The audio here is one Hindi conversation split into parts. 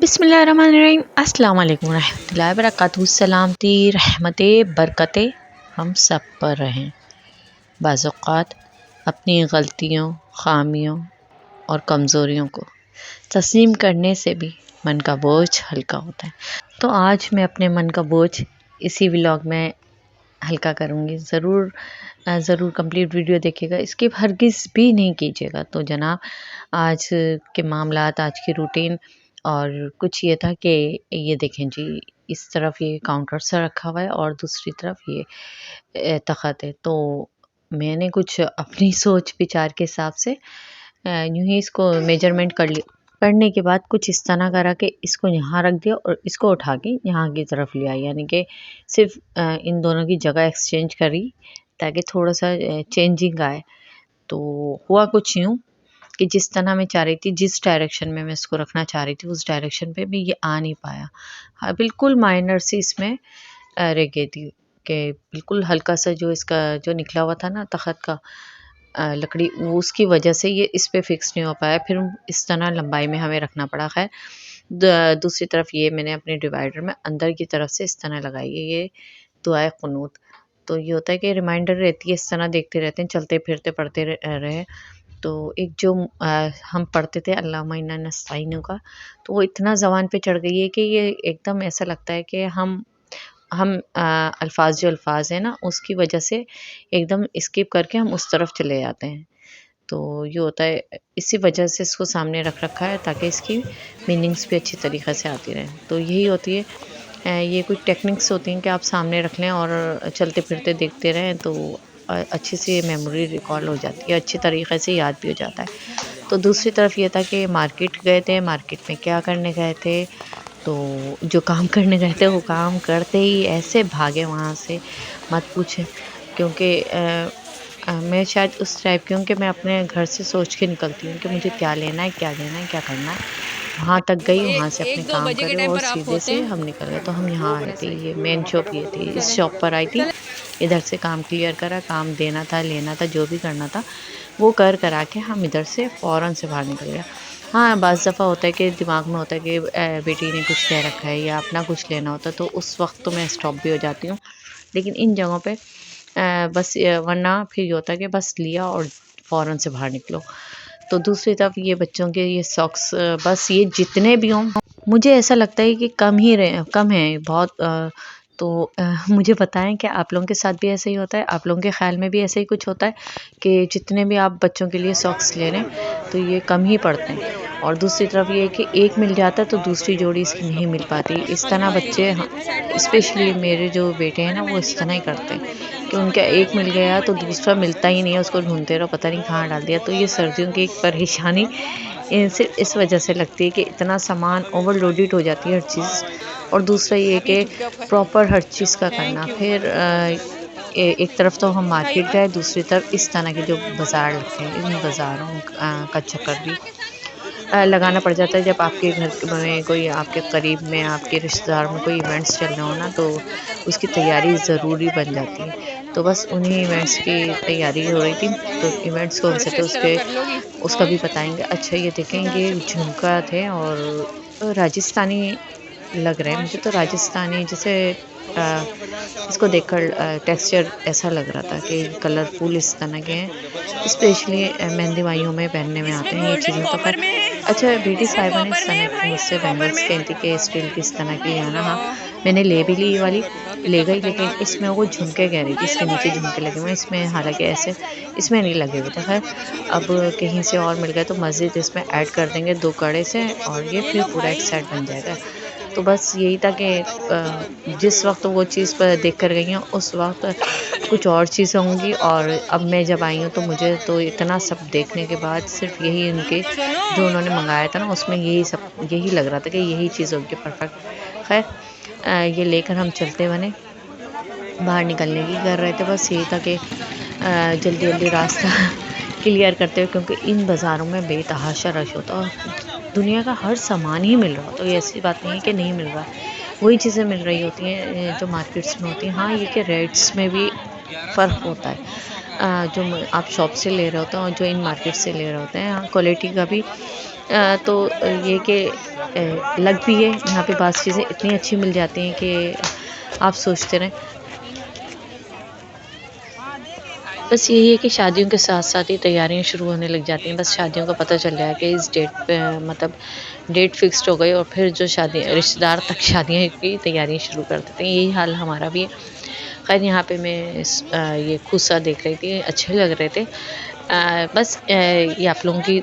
बिस्मिल्लाहिर्रहमानिर्रहीम अस्सलाम वालेकुम रहमतुल्लाहि वबरकातुहू। सलामती रहमतें बरकतें हम सब पर रहें। बाज़ औक़ात अपनी गलतियों, ख़ामियों और कमज़ोरियों को तस्लीम करने से भी मन का बोझ हल्का होता है। तो आज मैं अपने मन का बोझ इसी व्लॉग में हल्का करूँगी। ज़रूर कंप्लीट वीडियो देखिएगा, स्किप हरगिज़ भी नहीं कीजिएगा। तो जनाब, आज के मामलात, आज की रूटीन और कुछ ये था कि ये देखें जी, इस तरफ ये काउंटर सा रखा हुआ है और दूसरी तरफ ये तख़्त है। तो मैंने कुछ अपनी सोच विचार के हिसाब से यूँ ही इसको मेजरमेंट करने के बाद कुछ इस तरह करा कि इसको यहाँ रख दिया और इसको उठा के यहाँ की तरफ ले आई, यानी कि सिर्फ इन दोनों की जगह एक्सचेंज करी ताकि थोड़ा सा चेंजिंग आए। तो हुआ कुछ यूँ कि जिस तरह मैं चाह रही थी, जिस डायरेक्शन में मैं इसको रखना चाह रही थी, उस डायरेक्शन पे भी ये आ नहीं पाया। हाँ, बिल्कुल माइनर सी इसमें रह गई थी कि बिल्कुल हल्का सा जो इसका जो निकला हुआ था ना तख़्त का लकड़ी, वो उसकी वजह से ये इस पे फिक्स नहीं हो पाया। फिर इस तरह लंबाई में हमें रखना पड़ा। खैर, दूसरी तरफ ये मैंने अपने डिवाइडर में अंदर की तरफ से इस तरह लगाई है ये दुआए क़ुनूत। तो ये होता है कि रिमाइंडर रहती है, इस तरह देखते रहते हैं, चलते फिरते पढ़ते रहे। तो एक जो हम पढ़ते थे अल्लाहुम्मा इन्ना नस्तईनु का, तो वो इतना ज़बान पे चढ़ गई है कि ये एकदम ऐसा लगता है कि हम जो अल्फाज हैं ना, उसकी वजह से एकदम स्किप करके हम उस तरफ चले जाते हैं। तो ये होता है, इसी वजह से इसको सामने रख रखा है ताकि इसकी मीनिंग्स भी अच्छी तरीक़े से आती रहें। तो यही होती है, ये कुछ टेक्निक्स होती हैं कि आप सामने रख लें और चलते फिरते देखते रहें, तो अच्छी सी मेमोरी रिकॉल हो जाती है, अच्छी तरीक़े से याद भी हो जाता है। तो दूसरी तरफ ये था कि मार्केट गए थे, मार्केट में क्या करने गए थे, तो जो काम करने गए थे वो काम करते ही ऐसे भागे वहाँ से, मत पूछें। क्योंकि मैं शायद उस टाइप की हूँ कि मैं अपने घर से सोच के निकलती हूँ कि मुझे क्या लेना है, क्या लेना है, क्या करना है। वहाँ तक गई, वहाँ से अपने काम करे और सीधे से हम निकल गए। तो हम यहाँ आए थे, ये मेन शॉप ये थी, इस शॉप पर आई थी। इधर से काम क्लियर करा, काम देना था, लेना था, जो भी करना था वो करा के हम इधर से फ़ौरन से बाहर निकल गए। हाँ, बाज़ दफ़ा होता है कि दिमाग में होता है कि बेटी ने कुछ कह रखा है या अपना कुछ लेना होता है, तो उस वक्त तो मैं स्टॉप भी हो जाती हूँ। लेकिन इन जगहों पे बस वरना फिर ये होता है कि बस लिया और फ़ौरन से बाहर निकलो। तो दूसरी तरफ ये बच्चों के ये सॉक्स, बस ये जितने भी हों, मुझे ऐसा लगता है कि कम हैं बहुत। तो मुझे बताएं कि आप लोगों के साथ भी ऐसा ही होता है? आप लोगों के ख़्याल में भी ऐसा ही कुछ होता है कि जितने भी आप बच्चों के लिए सॉक्स ले रहे हैं तो ये कम ही पड़ते हैं? और दूसरी तरफ ये है कि एक मिल जाता है तो दूसरी जोड़ी इसकी नहीं मिल पाती। इस तरह बच्चे, हाँ, स्पेशली मेरे जो बेटे हैं ना, वो इस तरह ही करते हैं कि उनका एक मिल गया तो दूसरा मिलता ही नहीं है, उसको ढूंढते रहो, पता नहीं कहाँ डाल दिया। तो ये सर्दियों की एक परेशानी सिर्फ इस वजह से लगती है कि इतना सामान ओवरलोडेड हो जाती है हर चीज़। और दूसरा ये कि प्रॉपर हर चीज़ का करना। फिर एक तरफ तो हम मार्केट गए, दूसरी तरफ इस तरह के जो बाज़ार लगते हैं, इन बाज़ारों का चक्कर भी लगाना पड़ जाता है। जब आपके घर में कोई, आपके करीब में, आपके रिश्तेदार में कोई इवेंट्स चल रहे हो ना, तो उसकी तैयारी ज़रूरी बन जाती है। तो बस उन्हीं इवेंट्स की तैयारी हो रही थी। तो इवेंट्स कौन से थे उसका भी बताएँगे। अच्छा, ये देखें, ये झुमका थे और राजस्थानी लग रहे हैं मुझे, तो राजस्थानी जैसे अ, इसको देखकर टेक्सचर ऐसा लग रहा था कि कलरफुल इस तरह के हैं। स्पेशली मेहंदी माइयों में पहनने में आते हैं ये चीज़ें। तो खैर, अच्छा, बेटी साहिबा ने इस तरह की मुझसे बैंगल्स कही थी कि स्टील की इस तरह की आना। हाँ, मैंने ले भी ली ये वाली, ले गई, लेकिन इसमें वो झुमके कह रही थी, इसके नीचे झुमके लगे हुए हैं, इसमें हालाँकि ऐसे इसमें नहीं लगे हुए थे। खैर, अब कहीं से और मिल गए तो मज़ीद इसमें ऐड कर देंगे 2 कड़े से और ये फिर पूरा एक सेट बन जाएगा। तो बस यही था कि जिस वक़्त वो चीज़ प देख कर गई हूँ, उस वक़्त कुछ और चीज़ें होंगी, और अब मैं जब आई हूँ तो मुझे तो इतना सब देखने के बाद सिर्फ यही उनके जो उन्होंने मँगाया था ना, उसमें यही लग रहा था कि यही चीज़ होगी परफेक्ट। खैर, ये लेकर हम चलते बने, बाहर निकलने की कर रहे थे। बस यही था कि जल्दी-जल्दी रास्ता क्लियर करते हुए, क्योंकि इन बाज़ारों में बेतहाशा रश होता है और दुनिया का हर सामान ही मिल रहा हो। तो ये ऐसी बात नहीं है कि नहीं मिल रहा है, वही चीज़ें मिल रही होती हैं जो मार्केट्स में होती हैं। हाँ, ये कि रेट्स में भी फ़र्क होता है। जो आप शॉप से ले रहे होते हैं और जो इन मार्केट से ले रहे होते हैं, हाँ, क्वालिटी का भी तो ये कि लग भी है यहाँ पे बास चीज़ें इतनी अच्छी मिल जाती हैं कि आप सोचते रहें। बस यही है कि शादियों के साथ-साथ ही तैयारियाँ शुरू होने लग जाती हैं। बस शादियों का पता चल जाए कि इस डेट पे मतलब डेट फ़िक्स्ड हो गई और फिर जो शादी रिश्तेदार तक शादियाँ की तैयारियाँ शुरू कर देते हैं। यही हाल हमारा भी है। ख़ैर यहाँ पे मैं ये खुसा देख रही थी, अच्छे लग रहे थे। बस ये आप लोगों की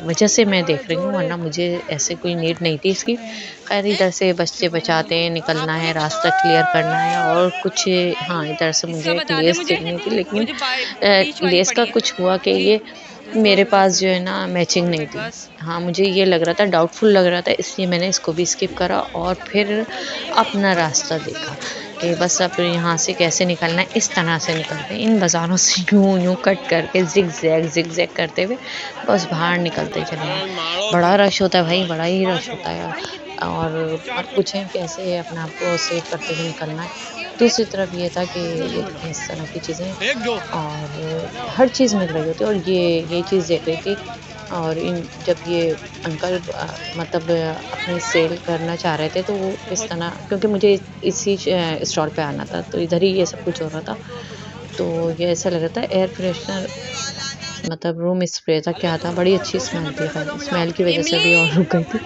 वजह से मैं देख रही हूँ वरना मुझे ऐसे कोई नीड नहीं थी इसकी। ख़ैर इधर से बच्चे बचाते हैं, निकलना है, रास्ता क्लियर करना है और कुछ हाँ, इधर से मुझे एक लेस देखनी थी लेकिन लेस का कुछ हुआ कि ये मेरे पास जो है ना मैचिंग नहीं थी। हाँ, मुझे ये लग रहा था डाउटफुल लग रहा था इसलिए मैंने इसको भी स्किप करा और फिर अपना रास्ता देखा कि बस अब यहाँ से कैसे निकलना है, इस तरह से निकलते हैं। इन बाज़ारों से यूँ कट करके ज़िग-ज़ैग करते हुए बस बाहर निकलते चले हैं। बड़ा रश होता है भाई, बड़ा ही रश होता है और अब पूछें कैसे अपने आप को सेव करते हुए निकलना है। दूसरी तरफ ये था कि ये देखें इस तरह की चीज़ें और हर चीज़ मिल रही होती है और ये चीज़ देख रही थी और इन जब ये अंकल मतलब अपनी सेल करना चाह रहे थे तो वो इस तरह क्योंकि मुझे इसी स्टॉल पे आना था तो इधर ही ये सब कुछ हो रहा था। तो ये ऐसा लग रहा था एयर फ्रेशनर मतलब रूम स्प्रे था क्या था बड़ी अच्छी स्मेल थी खैर स्मेल की वज़ह से भी और रुक गई थी।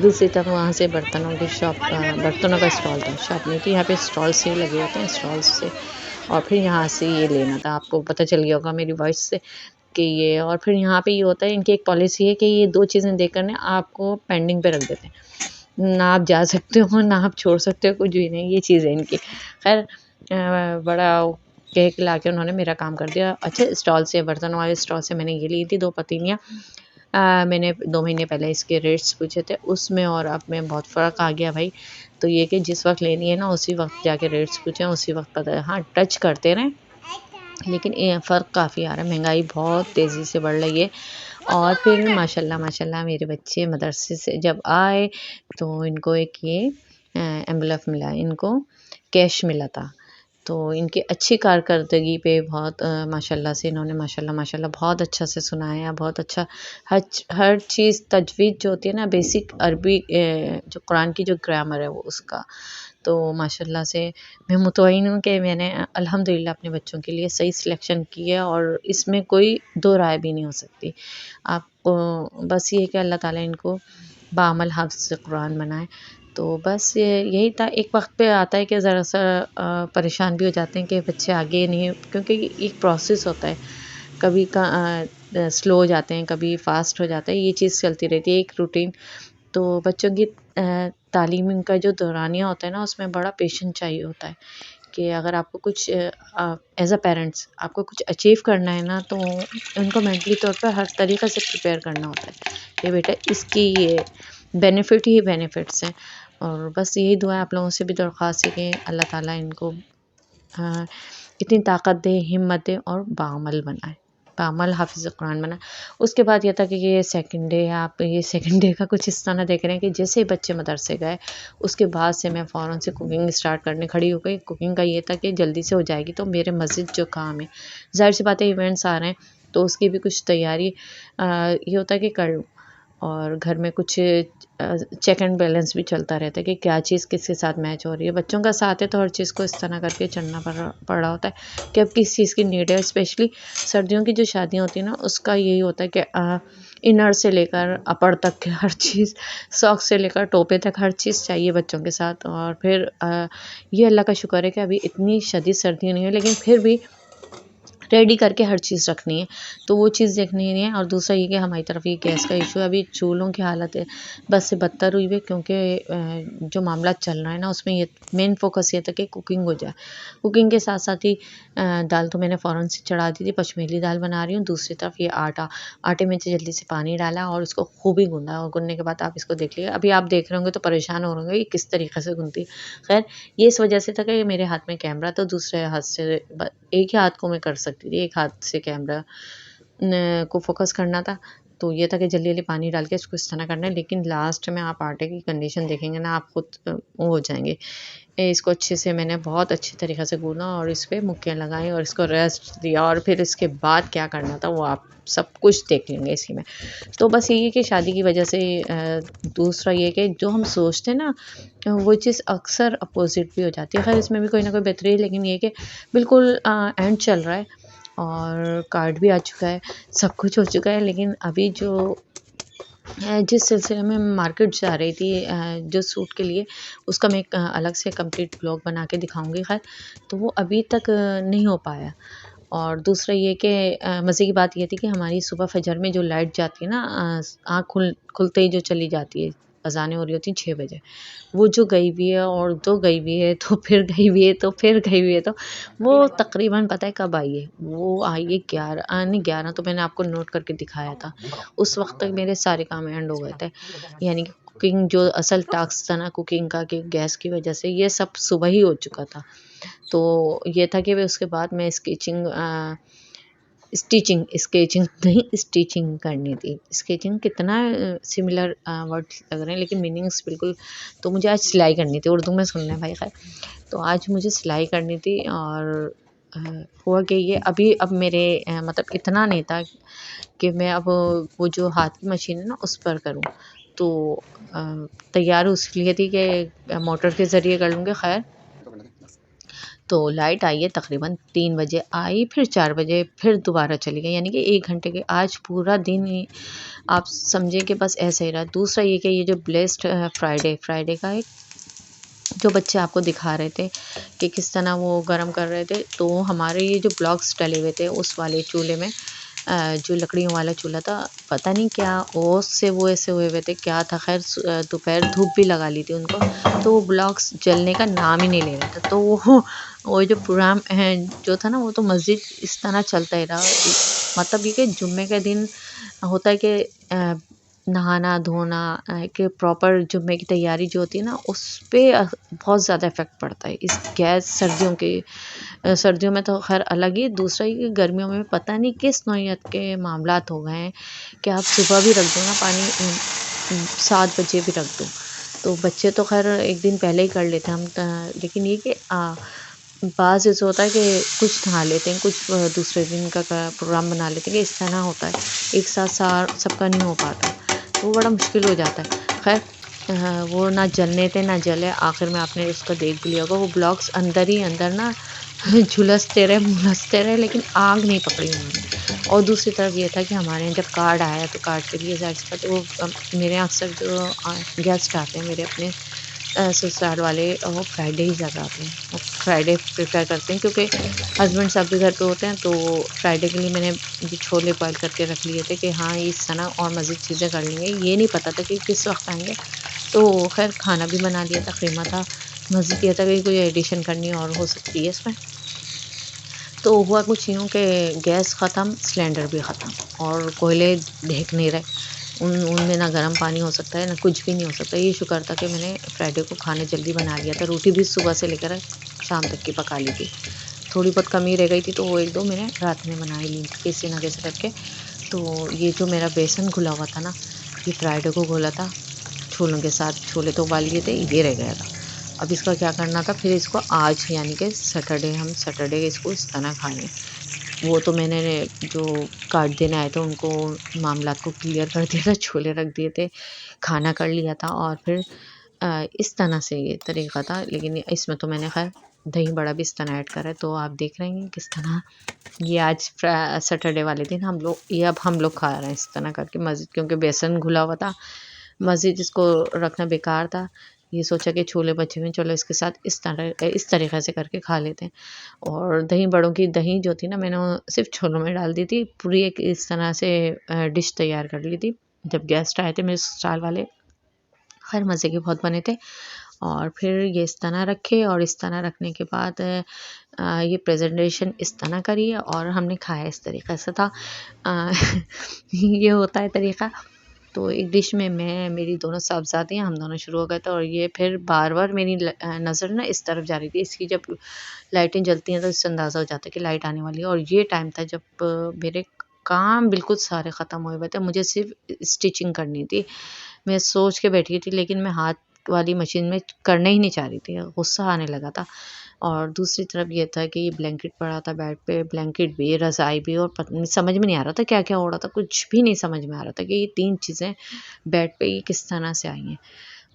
दूसरी तरफ वहाँ से बर्तनों की शॉप बर्तनों का स्टॉल था, शॉप नहीं थी यहाँ पे स्टॉल्स ही लगे होते हैं स्टॉल्स से और फिर यहाँ से ये लेना था। आपको पता चल गया होगा मेरी वॉइस से कि ये और फिर यहाँ पे ये होता है इनकी एक पॉलिसी है कि ये 2 चीज़ें देकर ना आपको पेंडिंग पे रख देते हैं। ना आप जा सकते हो, ना आप छोड़ सकते हो, कुछ भी नहीं, ये चीज़ है इनकी। ख़ैर बड़ा कह के के उन्होंने मेरा काम कर दिया। अच्छा स्टॉल से बर्तनों वाले स्टॉल से मैंने ये ली थी 2 पतीलियाँ। मैंने 2 महीने पहले इसके रेट्स पूछे थे, उसमें और अब में बहुत फ़र्क आ गया भाई। तो ये कि जिस वक़्त लेनी है ना उसी वक़्त जाके रेट्स पूछें, उसी वक़्त पता है हाँ, टच करते रहें लेकिन फ़र्क काफ़ी आ रहा है, महँगाई बहुत तेज़ी से बढ़ रही है और फिर माशाल्लाह मेरे बच्चे मदरसे से जब आए तो इनको एक ये एनवेलप मिला, इनको कैश मिला था। तो इनकी अच्छी कारकर्दगी पे बहुत माशाल्लाह से इन्होंने माशाल्लाह बहुत अच्छा से सुनाया, बहुत अच्छा हर चीज़ तजवीज़ जो होती है ना बेसिक अरबी जो कुरान की जो ग्रामर है वो उसका। तो माशाल्लाह से मैं मुतमईन हूँ कि मैंने अल्हम्दुलिल्लाह अपने बच्चों के लिए सही सिलेक्शन की है और इसमें कोई दो राय भी नहीं हो सकती। आपको बस ये है कि अल्लाह ताला इनको बाअमल हाफ़िज़ कुरान बनाए। तो बस यही था एक वक़्त पे आता है कि ज़रा-सा परेशान भी हो जाते हैं कि बच्चे आगे नहीं क्योंकि एक प्रोसेस होता है। कभी स्लो हो जाते हैं, कभी फ़ास्ट हो जाता है, ये चीज़ चलती रहती है एक रूटीन। तो बच्चों की तालीम का जो दौरानिया होता है ना उसमें बड़ा पेशेंस चाहिए होता है कि अगर आपको कुछ एज़ अ पेरेंट्स आपको कुछ अचीव करना है ना तो उनको मेंटली तौर पर हर तरीक़े से प्रिपेयर करना होता है कि बेटा इसकी ये बेनिफिट ही बेनिफिट्स हैं और बस यही दुआ है आप लोगों से भी दरख्वास्त है कि अल्लाह ताला इनको इतनी ताकत दे हिम्मत दे और बाअमल बनाए बाअमल हाफ़िज़ कुरान बनाए। उसके बाद ये था कि ये सेकंड डे आप ये सेकंड डे का कुछ इस तरह देख रहे हैं कि जैसे ही बच्चे मदरसे गए उसके बाद से मैं फ़ौरन से कुकिंग स्टार्ट करने खड़ी हो गई। कुकिंग का ये था कि जल्दी से हो जाएगी तो मेरे मज़ीद जो काम है ज़ाहिर-सी बात है इवेंट्स आ रहे हैं तो उसकी भी कुछ तैयारी ये होता है कि कर लूँ और घर में कुछ चेक एंड बैलेंस भी चलता रहता है कि क्या चीज़ किसके साथ मैच हो रही है। बच्चों का साथ है तो हर चीज़ को इस तरह करके चलना पड़ रहा होता है कि अब किस चीज़ की नीड है। स्पेशली सर्दियों की जो शादियाँ होती हैं ना उसका यही होता है कि इनर से लेकर अपर तक के हर चीज़ सॉक्स से लेकर टोपे तक हर चीज़ चाहिए बच्चों के साथ और फिर ये अल्लाह का शुक्र है कि अभी इतनी शदीद सर्दी नहीं है लेकिन फिर भी रेडी करके हर चीज़ रखनी है, तो वो चीज़ देखनी है और दूसरा ये कि हमारी तरफ ये गैस का इशू है, अभी चूल्हों की हालत है बद से बदतर हुई है क्योंकि जो मामला चल रहा है ना उसमें ये मेन फ़ोकस ये था कि कुकिंग हो जाए। कुकिंग के साथ-साथ ही दाल तो मैंने फ़ौरन से चढ़ा दी थी, पशमीली दाल बना रही हूँ, दूसरी तरफ ये आटे में जल्दी से पानी डाला और उसको खूब ही गूँधा और गूँधने के बाद आप इसको देख लीजिए। अभी आप देख रहे होंगे तो परेशान हो रहे होंगे, ये किस तरीके से गूँथी है। ख़ैर ये इस वजह से था कि मेरे हाथ में कैमरा तो दूसरे हाथ से एक ही हाथ को मैं कर सकती थी, एक हाथ से कैमरा न को फ़ोकस करना था। तो ये था कि जल्दी जल्दी पानी डाल के इसको इस तरह करना है, लेकिन लास्ट में आप आटे की कंडीशन देखेंगे ना, आप खुद वो हो जाएंगे। इसको अच्छे से मैंने बहुत अच्छी तरीक़े से गूना और इस पर मुक्कियाँ लगाई और इसको रेस्ट दिया, और फिर इसके बाद क्या करना था वो आप सब कुछ देख लेंगे इसी में। तो बस यही है कि शादी की वजह से दूसरा ये कि जो हम सोचते हैं ना वो चीज़ अक्सर अपोजिट भी हो जाती है। खैर इसमें भी कोई ना कोई बेहतरी है, लेकिन ये कि बिल्कुल एंड चल रहा है और कार्ड भी आ चुका है, सब कुछ हो चुका है। लेकिन अभी जो जिस सिलसिले में मार्केट जा रही थी जो सूट के लिए, उसका मैं एक अलग से कंप्लीट ब्लॉग बना के दिखाऊंगी। खैर तो वो अभी तक नहीं हो पाया। और दूसरा ये कि मज़े की बात ये थी कि हमारी सुबह फजर में जो लाइट जाती है ना, आँख खुलते ही जो चली जाती है, अज़ानें हो रही होती हैं 6 बजे, वो जो गई भी है और तो गई भी है तो फिर गई भी है तो फिर गई भी है, तो वो तकरीबन पता है कब आई है? वो आई है 11 नहीं 11 तो मैंने आपको नोट करके दिखाया था। उस वक़्त तक मेरे सारे काम एंड हो गए थे। यानी कि कुकिंग जो असल टास्क था ना कुकिंग का, कि गैस की वजह से ये सब सुबह ही हो चुका था। तो ये था कि उसके बाद मैं स्केचिंग नहीं स्टिचिंग करनी थी। स्केचिंग कितना सिमिलर वर्ड्स लग रहे हैं, लेकिन मीनिंग्स बिल्कुल। तो मुझे आज सिलाई करनी थी, उर्दू में सुनना है भाई खैर। तो आज मुझे सिलाई करनी थी और अ, हुआ कि ये अभी अब मेरे मतलब इतना नहीं था कि मैं अब वो जो हाथ की मशीन है ना उस पर करूँ। तो अ, तैयार उसके लिए थी कि मोटर के ज़रिए कर लूँगी। खैर तो लाइट आई है तकरीबन 3 बजे आई, फिर 4 बजे फिर दोबारा चली गई, यानी कि 1 घंटे के आज पूरा दिन ही आप समझिए कि बस ऐसे ही रहा। दूसरा ये कि ये जो ब्लेस्ड फ्राइडे का एक जो बच्चे आपको दिखा रहे थे कि किस तरह वो गरम कर रहे थे, तो हमारे ये जो ब्लॉक्स डले हुए थे उस वाले चूल्हे में, जो लकड़ियों वाला चूल्हा था, पता नहीं क्या ओस से वो ऐसे हुए हुए थे, क्या था। खैर दोपहर धूप भी लगा ली थी उनको, तो वो ब्लॉक्स जलने का नाम ही नहीं ले रहा था। तो वो जो प्रोग्राम जो था ना वो तो मस्जिद इस तरह चलता ही रहा। मतलब ये कि जुम्मे के दिन होता है कि नहाना धोना, कि प्रॉपर जुम्मे की तैयारी जो होती है ना उस पे बहुत ज़्यादा इफ़ेक्ट पड़ता है इस गैस। सर्दियों में तो खैर अलग ही। दूसरा ये कि गर्मियों में पता नहीं किस नौइयत के मामलात हो गए हैं कि आप सुबह भी रख दो ना पानी, 7 बजे भी रख दो। तो बच्चे तो खैर एक दिन पहले ही कर लेते हैं हम लेकिन ये कि बाज़ ऐसा होता है कि कुछ नहा लेते हैं, कुछ दूसरे दिन का प्रोग्राम बना लेते हैं, कि इस तरह होता है, एक साथ सबका नहीं हो पाता, तो वो बड़ा मुश्किल हो जाता है। खैर वो ना जलने थे ना जले, आखिर में आपने उसको देख भी लिया होगा, वो ब्लॉक्स अंदर ही अंदर ना झुलसते रहे, लेकिन आग नहीं पकड़ी उन्होंने। और दूसरी तरफ ये था कि हमारे यहाँ जब कार्ड आया तो कार्ड के लिए ज़ाहिर सी बात है वो मेरे यहाँ अक्सर जो गेस्ट आते हैं मेरे अपने ससुराल वाले, वो फ्राइडे ही ज़्यादा आते हैं। वो फ्राइडे प्रेफ़र करते हैं क्योंकि हस्बैंड साहब भी घर पे होते हैं, तो फ्राइडे के लिए मैंने ये छोले बॉयल करके रख लिए थे कि हाँ इस सना और मज़ीद चीज़ें कर लेंगे। ये नहीं पता था कि किस वक़्त आएँगे। तो खैर खाना भी बना लिया था, ख़ीमा था। मज़ीद ये था कि कोई एडिशन करनी और हो सकती है इसमें। तो हुआ कुछ यूँ कि गैस ख़त्म, सिलेंडर भी ख़त्म और कोयले देख नहीं रहे। उनमें ना गर्म पानी हो सकता है, ना कुछ भी नहीं हो सकता। ये शुक्र था कि मैंने फ्राइडे को खाना जल्दी बना लिया था। रोटी भी सुबह से लेकर शाम तक की पका ली थी। थोड़ी बहुत कमी रह गई थी तो वो 1-2 मैंने रात में बना ही ली थी कैसे ना कैसे करके। तो ये जो मेरा बेसन घुला हुआ था ना, ये फ्राइडे को घोला था छोलों के साथ। छोले तो उबाल लिए थे, ये रह गया था। अब इसका क्या करना था, फिर इसको आज यानी कि सैटरडे इसको इस तरह खाएँगे। वो तो मैंने जो कार्ड देने आए थे उनको मामलात को क्लियर कर दिया था, छोले रख दिए थे, खाना कर लिया था और फिर इस तरह से ये तरीक़ा था। लेकिन इसमें तो मैंने ख़ैर दही बड़ा भी इस तरह ऐड करा है, तो आप देख रहे हैं किस तरह ये आज सैटरडे वाले दिन हम लोग खा रहे हैं इस तरह करके मज़ीद, क्योंकि बेसन घुला हुआ था, मज़ीद इसको रखना बेकार था। ये सोचा कि छोले बचे हुए हैं, चलो इसके साथ इस तरीक़े से करके खा लेते हैं। और दही बड़ों की दही जो थी ना मैंने वो सिर्फ़ छोलों में डाल दी थी। पूरी एक इस तरह से डिश तैयार कर ली थी। जब गेस्ट आए थे मेरे ससुराल वाले, खैर मज़े के बहुत बने थे। और फिर ये इस तरह रखे और इस तरह रखने के बाद ये प्रेज़ेंटेशन इस तरह करी और हमने खाया इस तरीक़े से था। अ, ये होता है तरीक़ा। तो एक डिश में मैं मेरी दोनों साहबज़ादियाँ हम दोनों शुरू हो गए थे और ये फिर बार-बार मेरी नज़र ना इस तरफ जा रही थी। इसकी जब लाइटें जलती हैं तो इससे अंदाज़ा हो जाता है कि लाइट आने वाली है। और ये टाइम था जब मेरे काम बिल्कुल सारे ख़त्म हुए हुए थे, मुझे सिर्फ स्टिचिंग करनी थी। मैं सोच के बैठी थी, लेकिन मैं हाथ वाली मशीन में करना ही नहीं चाह रही थी, गुस्सा आने लगा था। और दूसरी तरफ ये था कि ये ब्लैंकेट पड़ा था बेड पे, ब्लैंकेट भी, रज़ाई भी, और पता नहीं, समझ में नहीं आ रहा था क्या क्या हो रहा था, कुछ भी नहीं समझ में आ रहा था कि ये 3 चीज़ें बेड पे ये किस तरह से आई हैं।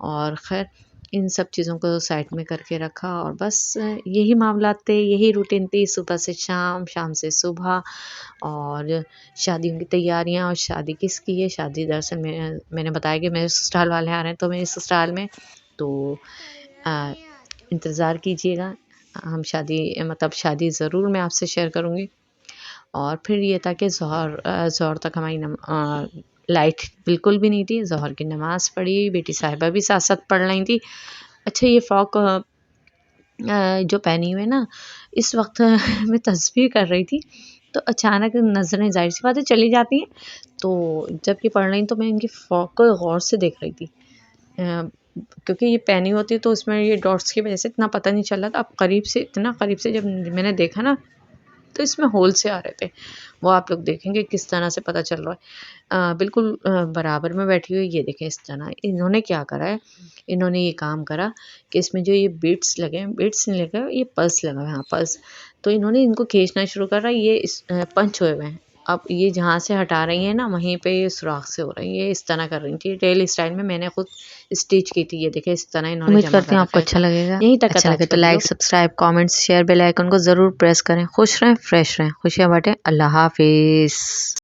और ख़ैर इन सब चीज़ों को साइड में करके रखा, और बस यही मामलात थे, यही रूटीन थी, सुबह से शाम, शाम से सुबह। और शादियों की तैयारियाँ, और शादी किसकी है, शादी दरअसल मैंने बताया कि मेरे ससुराल वाले आ रहे हैं, तो मेरे ससुराल में तो अ, इंतज़ार कीजिएगा, हम शादी मतलब शादी ज़रूर मैं आपसे शेयर करूँगी। और फिर ये था कि ज़ोहर तक हमारी लाइट बिल्कुल भी नहीं थी, ज़ोहर की नमाज़ पढ़ी, बेटी साहिबा भी साथ-साथ पढ़ रही थी। अच्छा, ये फ़्रॉक जो पहनी हुई है ना, इस वक़्त मैं तस्बीह कर रही थी, तो अचानक नज़रें ज़ाहिर-सी बात है चली जाती हैं, तो जब ये पढ़ रही तो मैं इनकी फ़्रॉक को गौर से देख रही थी। क्योंकि ये पहनी होती तो उसमें ये डॉट्स की वज़ह से इतना पता नहीं चल रहा था, अब करीब से, इतना करीब से जब मैंने देखा ना, तो इसमें होल से आ रहे थे। वो आप लोग देखेंगे किस तरह से पता चल रहा है। बिल्कुल बराबर में बैठी हुई, ये देखें इस तरह। इन्होंने क्या करा है, इन्होंने ये काम करा कि इसमें जो ये बीट्स लगे हैं, बीट्स नहीं लगे, ये पर्स लगा हुआ है, हाँ पर्स। तो इन्होंने इनको खींचना शुरू करा, ये पंच हुए हुए हैं। अब ये जहाँ से हटा रही हैं ना, वहीं पे ये सुराख से हो रही है, ये इस तरह कर रही थी। टेल स्टाइल में मैंने खुद स्टिच की थी, ये देखें इस तरह इन्होंने उम्मीद जमा करती कर हूँ रखा आपको है। अच्छा लगेगा। यहीं तक अच्छा था लगे आज का तो like, video. Subscribe, comments, share, bell icon को ज़रूर प्रेस करें। खुश रहें, फ्रेश रहें, खुशियाँ बाँटें। अल्लाह हाफ़िज़।